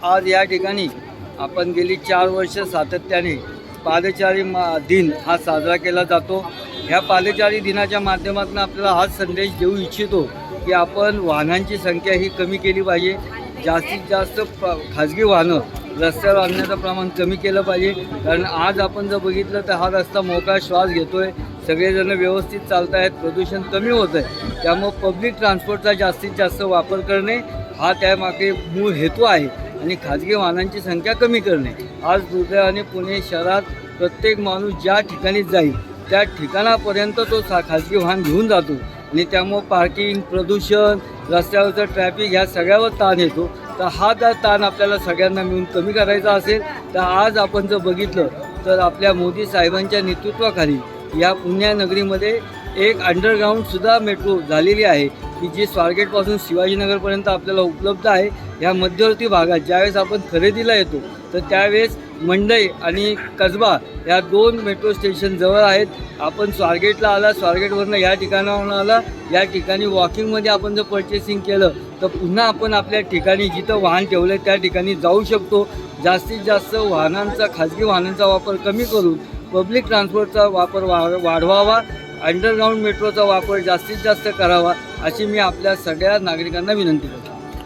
आज या ठिकाणी आपण गेली 4 वर्ष सातत्याने पादचारी दिन हा साजरा केला जातो। ह्या पादचारी दिनाच्या माध्यमातून आपल्याला हाच संदेश देऊ इच्छितो की आपण वाहनांची संख्या ही कमी केली पाहिजे। जास्तीत जास्त खाजगी वाहनं रस्त्यावर आणण्याचं प्रमाण कमी केलं पाहिजे, कारण आज आपण जर बघितलं तर हा रस्ता मोकळा श्वास घेतोय, सगळेजण व्यवस्थित चालत आहेत, प्रदूषण कमी होत आहे। त्यामुळे पब्लिक ट्रान्सपोर्टचा जास्तीत जास्त वापर करणे हा त्यामागे मूळ हेतू आहे आणि खाजगी वाहनांची संख्या कमी करणे। आज दुर्दैवाने पुणे शहरात प्रत्येक माणूस ज्या ठिकाणी जाईल त्या ठिकाणापर्यंत तो खाजगी वाहन घेऊन जातो आणि त्यामुळे पार्किंग, प्रदूषण, रस्त्यावरचं ट्रॅफिक ह्या सगळ्यावर ताण येतो। तर हा जर ताण आपल्याला सगळ्यांना मिळून कमी करायचा असेल तर आज आपण जर बघितलं तर आपल्या मोदी साहेबांच्या नेतृत्वाखाली या पुण्यनगरीमध्ये एक अंडरग्राऊंडसुद्धा मेट्रो झालेली आहे की जी स्वारगेटपासून शिवाजीनगरपर्यंत आपल्याला उपलब्ध आहे। या मध्यवर्ती भागात ज्यावेळेस आपण खरेदीला येतो तर त्यावेळेस मंडई आणि कसबा या 2 मेट्रो स्टेशन जवळ आहेत। आपण स्वारगेटला आला, स्वारगेटवरनं या ठिकाणावरून आला, या ठिकाणी वॉकिंगमध्ये आपण जर पर्चेसिंग केलं तर पुन्हा आपण आपल्या ठिकाणी जिथं वाहन ठेवलं त्या ठिकाणी जाऊ शकतो। जास्तीत जास्त वाहनांचा, खाजगी वाहनांचा वापर कमी करून पब्लिक ट्रान्सपोर्टचा वापर वाढवावा, अंडरग्राऊंड मेट्रोचा वापर जास्तीत जास्त करावा अशी मी आपल्या सगळ्या नागरिकांना विनंती करतो।